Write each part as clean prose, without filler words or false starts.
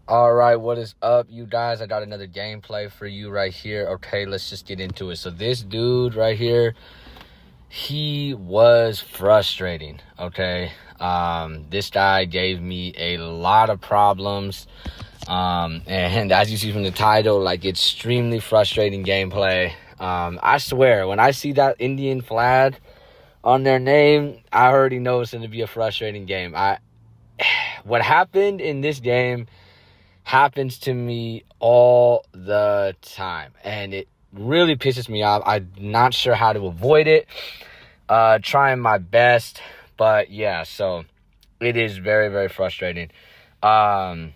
All right, what is up, you guys? I got another gameplay for you right here. Okay, let's just get into it. So this dude right here, he was frustrating, okay? This guy gave me a lot of problems. And as you see from the title, like, extremely frustrating gameplay. I swear, when I see that Indian flag on their name, I already know it's going to be a frustrating game. What happened in this game happens to me all the time, and it really pisses me off. I'm not sure how to avoid it. Trying my best, but yeah, so it is very, very frustrating. So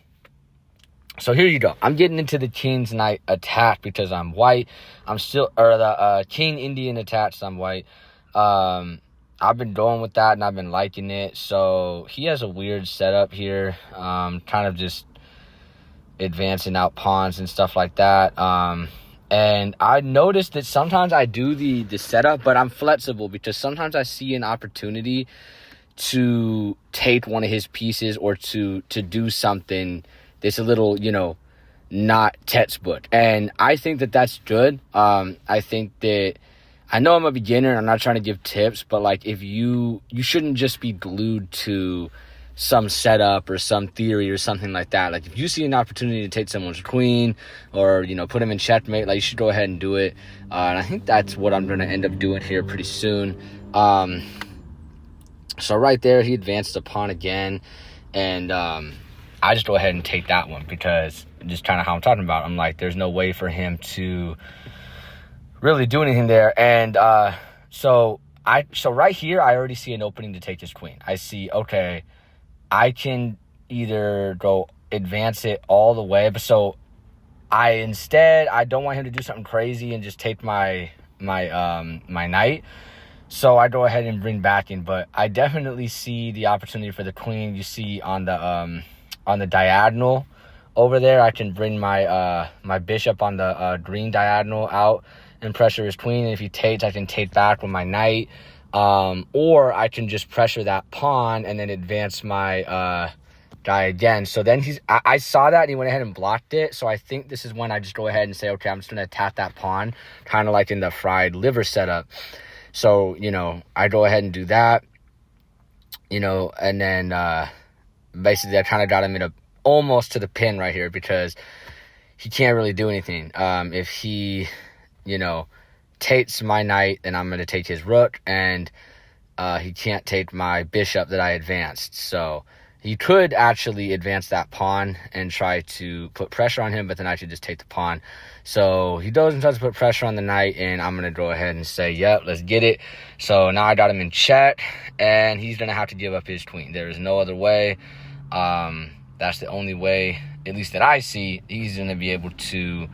here you go. I'm getting into the King's Knight attack because I'm white. The King Indian attack, so I'm white. I've been going with that, and I've been liking it. So he has a weird setup here, kind of just advancing out pawns and stuff like that. And I noticed that sometimes I do the setup, but I'm flexible because sometimes I see an opportunity to take one of his pieces or to do something that's a little, not textbook. And I think that that's good. I think that, I know I'm a beginner and I'm not trying to give tips, but like, if you shouldn't just be glued to some setup or some theory or something like that. Like, if you see an opportunity to take someone's queen or, put him in checkmate, like, you should go ahead and do it. And I think that's what I'm going to end up doing here pretty soon. So right there, he advanced a pawn again. And I just go ahead and take that one because just kind of how I'm talking about. I'm like, there's no way for him to really do anything there. And so right here, I already see an opening to take his queen. I see, okay, I can either go advance it all the way, but so I don't want him to do something crazy and just take my knight. So I go ahead and bring back in, but I definitely see the opportunity for the queen. You see on the diagonal over there, I can bring my my bishop on the green diagonal out and pressure his queen. And if he takes, I can take back with my knight. Or I can just pressure that pawn and then advance my guy again. So then I saw that and he went ahead and blocked it. So I think this is when I just go ahead and say, okay, I'm just going to attack that pawn, kind of like in the fried liver setup. So, I go ahead and do that, and then basically I kind of got him almost to the pin right here because he can't really do anything. If he, takes my knight, then I'm going to take his rook, and he can't take my bishop that I advanced. So he could actually advance that pawn and try to put pressure on him, but then I should just take the pawn. So he doesn't try to put pressure on the knight, and I'm going to go ahead and say, yep, let's get it. So now I got him in check, and he's going to have to give up his queen. There is no other way. That's the only way, at least that I see, he's going to be able to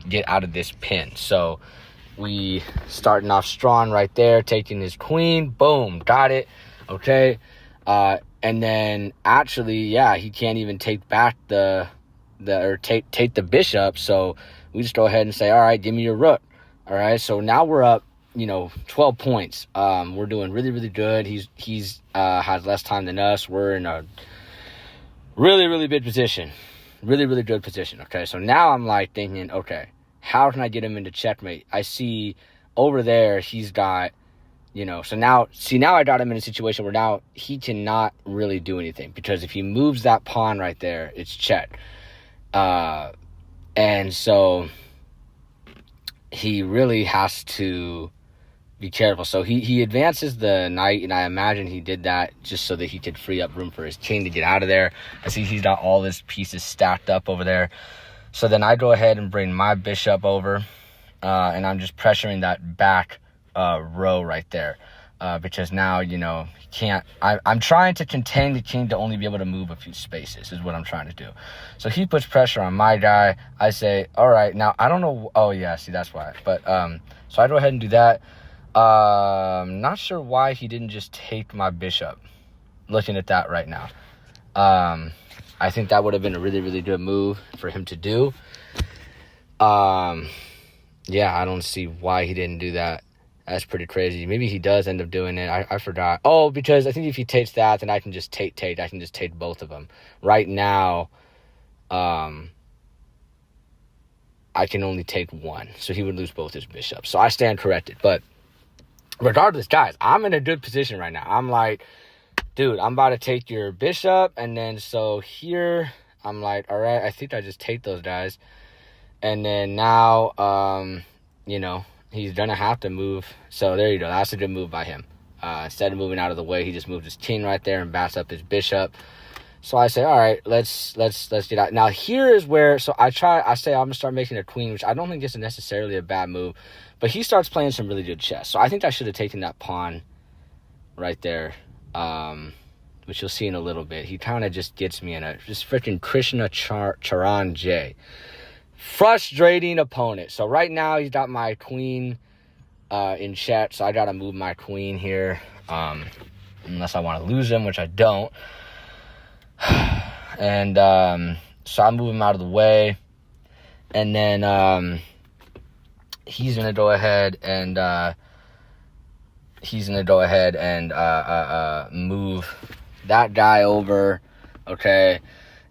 get out of this pin. So we starting off strong right there, taking his queen. Boom, got it. Okay. And then actually, yeah, he can't even take back take the bishop. So we just go ahead and say, all right, give me your rook. All right. So now we're up, 12 points. We're doing really, really good. He's has less time than us. We're in a really, really big position. Really, really good position. Okay. So now I'm like thinking, okay, how can I get him into checkmate? I see over there he's got, so now I got him in a situation where now he cannot really do anything because if he moves that pawn right there, it's check. And so he really has to be careful. So he advances the knight, and I imagine he did that just so that he could free up room for his king to get out of there. I see he's got all his pieces stacked up over there. So then I go ahead and bring my bishop over, and I'm just pressuring that back row right there, because now, he can't. I'm trying to contain the king to only be able to move a few spaces is what I'm trying to do. So he puts pressure on my guy. I say, all right, now I don't know. Oh yeah, see, that's why. But so I go ahead and do that. Not sure why he didn't just take my bishop. Looking at that right now. I think that would have been a really, really good move for him to do. Yeah, I don't see why he didn't do that. That's pretty crazy. Maybe he does end up doing it. I forgot. Oh, because I think if he takes that, then I can just take. I can just take both of them. Right now, I can only take one. So he would lose both his bishops. So I stand corrected. But regardless, guys, I'm in a good position right now. I'm like, dude, I'm about to take your bishop. And then so here, I'm like, all right, I think I just take those guys. And then now, you know, he's going to have to move. So there you go. That's a good move by him. Instead of moving out of the way, he just moved his king right there and bats up his bishop. So I say, all right, let's get out. Now here is where, so I say I'm gonna start making a queen, which I don't think is necessarily a bad move, but he starts playing some really good chess. So I think I should have taken that pawn right there, which you'll see in a little bit. He kind of just gets me in a just freaking Krishna Charan J. Frustrating opponent. So right now he's got my queen in check, so I gotta move my queen here, unless I want to lose him, which I don't. And so I move him out of the way, and then he's gonna go ahead and move that guy over. Okay,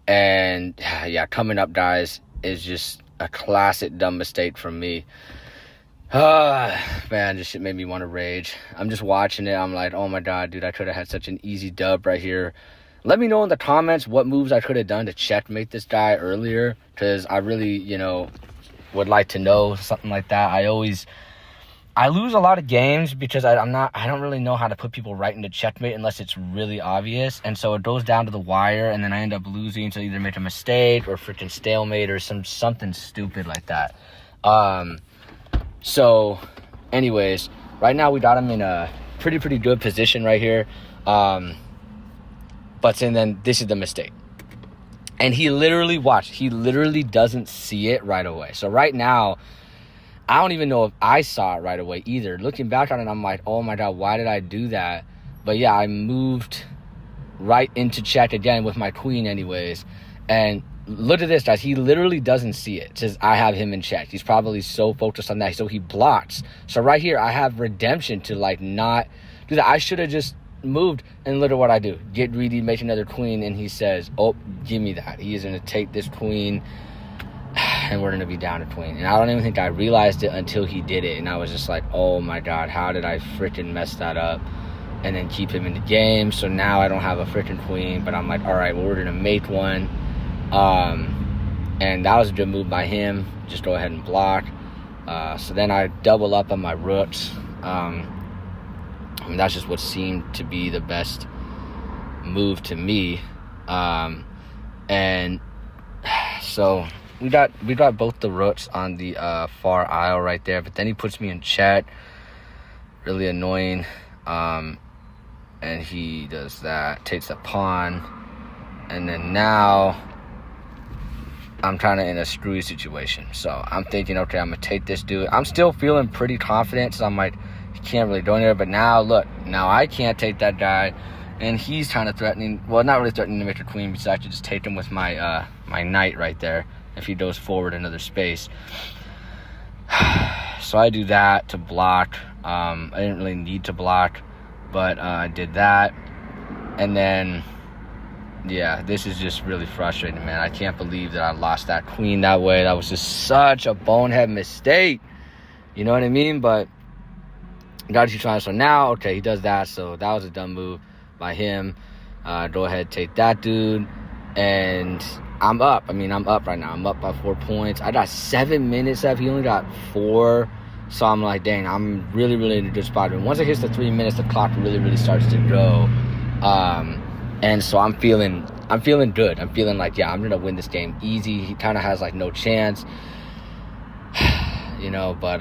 and yeah, coming up, guys, is just a classic dumb mistake from me. Man, this shit made me want to rage. I'm just watching it. I'm like, oh my god, dude, I could have had such an easy dub right here. Let me know in the comments what moves I could have done to checkmate this guy earlier, because I really, you know, would like to know something like that. I lose a lot of games because I don't really know how to put people right into checkmate unless it's really obvious. And so it goes down to the wire, and then I end up losing to either make a mistake or freaking stalemate or something stupid like that. So anyways, right now we got him in a pretty good position right here. But then this is the mistake. And he literally doesn't see it right away. So right now, I don't even know if I saw it right away either. Looking back on it, I'm like, oh my god, why did I do that? But yeah, I moved right into check again with my queen anyways. And look at this, guys. He literally doesn't see it. It says I have him in check. He's probably so focused on that. So he blocks. So right here, I have redemption to like not do that. I should have just moved, and look at what I do. Get greedy, make another queen, and he says, oh, give me that. He is going to take this queen, and we're going to be down a queen. And I don't even think I realized it until he did it, and I was just like, oh my god, how did I freaking mess that up? And then keep him in the game. So now I don't have a freaking queen, but I'm like, all right, well, we're going to make one. And that was a good move by him. Just go ahead and block. So then I double up on my rooks. I mean, that's just what seemed to be the best move to me. And so we got both the rooks on the far aisle right there, but then he puts me in check. Really annoying. And he does that, takes the pawn, and then now I'm kind of in a screwy situation. So I'm thinking, okay, I'm gonna take this dude. I'm still feeling pretty confident, so I'm like, he can't really go anywhere. But now, look, now I can't take that guy, and he's kind of threatening. Well, not really threatening to make a queen, because I could just take him with my my knight right there if he goes forward another space. So I do that to block. I didn't really need to block, but I did that, and then yeah, this is just really frustrating, man. I can't believe that I lost that queen that way. That was just such a bonehead mistake. You know what I mean? But got to try. So now, okay, he does that. So that was a dumb move by him. Go ahead, take that dude. And I'm up. I mean, I'm up right now. I'm up by 4 points. I got 7 minutes left. He only got 4. So I'm like, dang, I'm really in a good spot. And once it hits the 3 minutes, the clock really starts to go. And so I'm feeling good. I'm feeling like, yeah, I'm going to win this game easy. He kind of has, like, no chance. You know, but,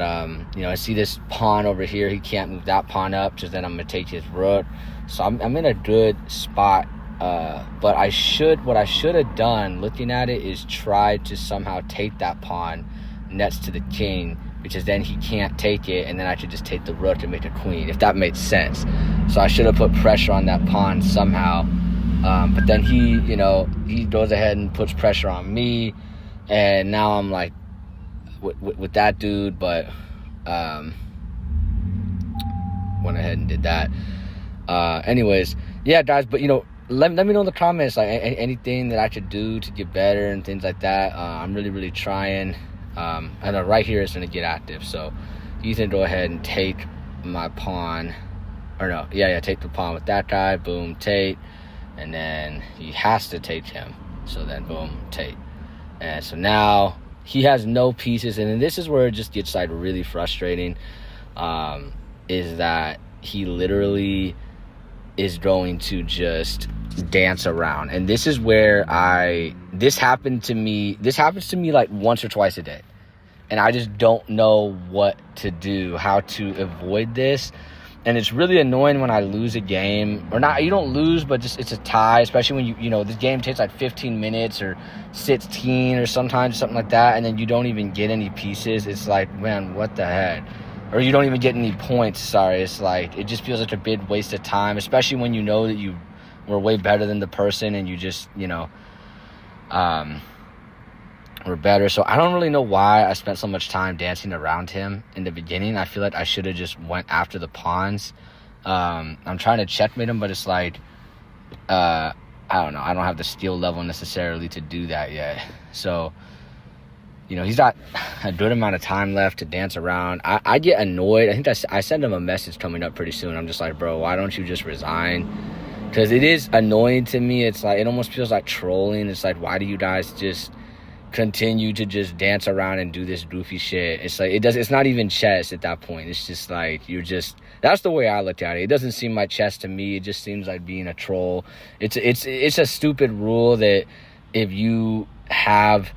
you know, I see this pawn over here. He can't move that pawn up, because then I'm going to take his rook. So I'm in a good spot. But what I should have done, looking at it, is try to somehow take that pawn next to the king, because then he can't take it, and then I should just take the rook and make a queen, if that makes sense. So I should have put pressure on that pawn somehow. But then he, you know, he goes ahead and puts pressure on me, and now I'm like, with that dude, but went ahead and did that. Anyways, yeah, guys, but, you know, let me know in the comments, like, anything that I should do to get better and things like that. I'm really trying. I know right here it's going to get active, so he's going to go ahead and take my pawn. Or no, yeah, take the pawn with that guy. Boom, take. And then he has to take him. So then, boom, take. And so now he has no pieces. And then this is where it just gets, like, really frustrating. Is that he literally is going to just dance around. And this is where this happens to me like once or twice a day. And I just don't know what to do, how to avoid this. And it's really annoying when I lose a game, or not, you don't lose, but just it's a tie, especially when you know, this game takes like 15 minutes or 16 or sometimes something like that, and then you don't even get any pieces. It's like, man, what the heck? Or you don't even get any points, sorry. It's like, it just feels like a big waste of time, especially when you know that you were way better than the person and you just, you know, were better. So I don't really know why I spent so much time dancing around him in the beginning. I feel like I should have just went after the pawns. I'm trying to checkmate him, but it's like, I don't know. I don't have the skill level necessarily to do that yet. So, you know, he's got a good amount of time left to dance around. I get annoyed. I think I send him a message coming up pretty soon. I'm just like, bro, why don't you just resign? Because it is annoying to me. It's like, it almost feels like trolling. It's like, why do you guys just continue to just dance around and do this goofy shit? It's like, it's not even chess at that point. It's just like, that's the way I look at it. It doesn't seem like chess to me. It just seems like being a troll. It's a stupid rule that if you have,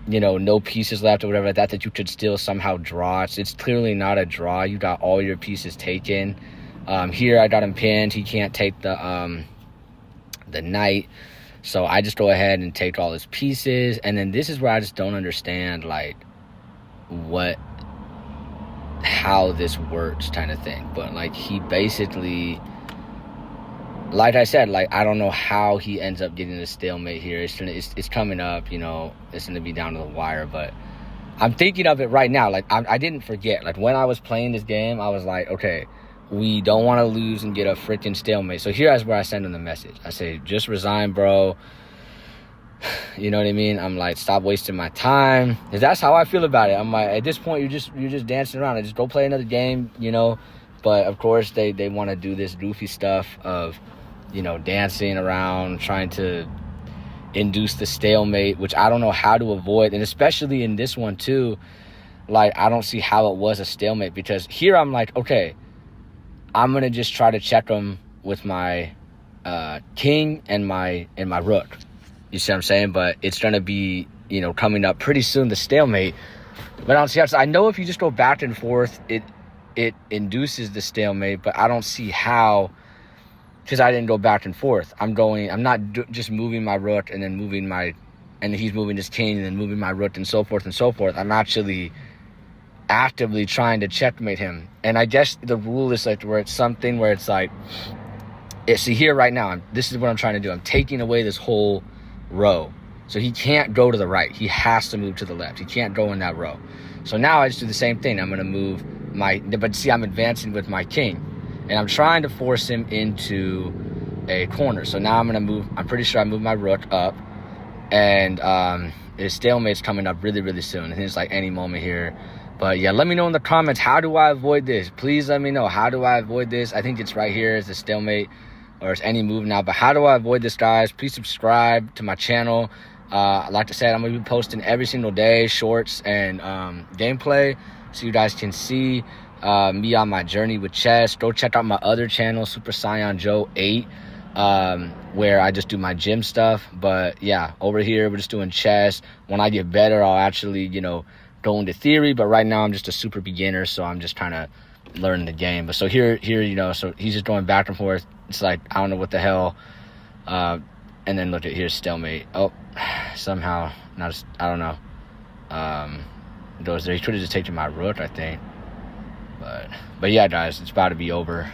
you know, no pieces left or whatever like that you could still somehow draw. It's clearly not a draw. You got all your pieces taken. Here I got him pinned. He can't take the knight. So I just go ahead and take all his pieces. And then this is where I just don't understand, like, how this works kind of thing. But, like, he basically, like I said, like, I don't know how he ends up getting a stalemate here. It's coming up, you know, it's going to be down to the wire. But I'm thinking of it right now. Like, I didn't forget. Like, when I was playing this game, I was like, okay, we don't want to lose and get a freaking stalemate. So here's where I send him the message. I say, just resign, bro. You know what I mean? I'm like, stop wasting my time. Because that's how I feel about it. I'm like, at this point, you're just dancing around. I just go play another game, you know. But of course, they want to do this goofy stuff of, you know, dancing around, trying to induce the stalemate, which I don't know how to avoid. And especially in this one too, like, I don't see how it was a stalemate, because here I'm like, okay, I'm going to just try to check him with my king and my rook. You see what I'm saying? But it's going to be, you know, coming up pretty soon, the stalemate. But I don't see how. I know if you just go back and forth, it induces the stalemate, but I don't see how, because I didn't go back and forth. I'm not just moving my rook and then and he's moving his king and then moving my rook and so forth and so forth. I'm actually actively trying to checkmate him. And I guess the rule is like where it's something where it's like, see here right now, this is what I'm trying to do. I'm taking away this whole row. So he can't go to the right. He has to move to the left. He can't go in that row. So now I just do the same thing. I'm going to move but see, I'm advancing with my king. And I'm trying to force him into a corner. So now I'm pretty sure I moved my rook up. And his stalemate's coming up really, really soon. I think it's like any moment here. But yeah, let me know in the comments, how do I avoid this? Please let me know, how do I avoid this? I think it's right here, it's a stalemate, or it's any move now. But how do I avoid this, guys? Please subscribe to my channel. Like I said, I'm going to be posting every single day, shorts and gameplay, so you guys can see me on my journey with chess. Go check out my other channel, Super Saiyan Joe 8, where I just do my gym stuff. But yeah, over here, we're just doing chess. When I get better, I'll actually, you know, go into theory, but right now I'm just a super beginner, so I'm just kind of learning the game. But so here, you know, so he's just going back and forth. It's like, I don't know what the hell. And then look at here's stalemate. Oh, somehow not. I don't know. Goes there. He could have just taken my rook, I think. But yeah, guys, it's about to be over.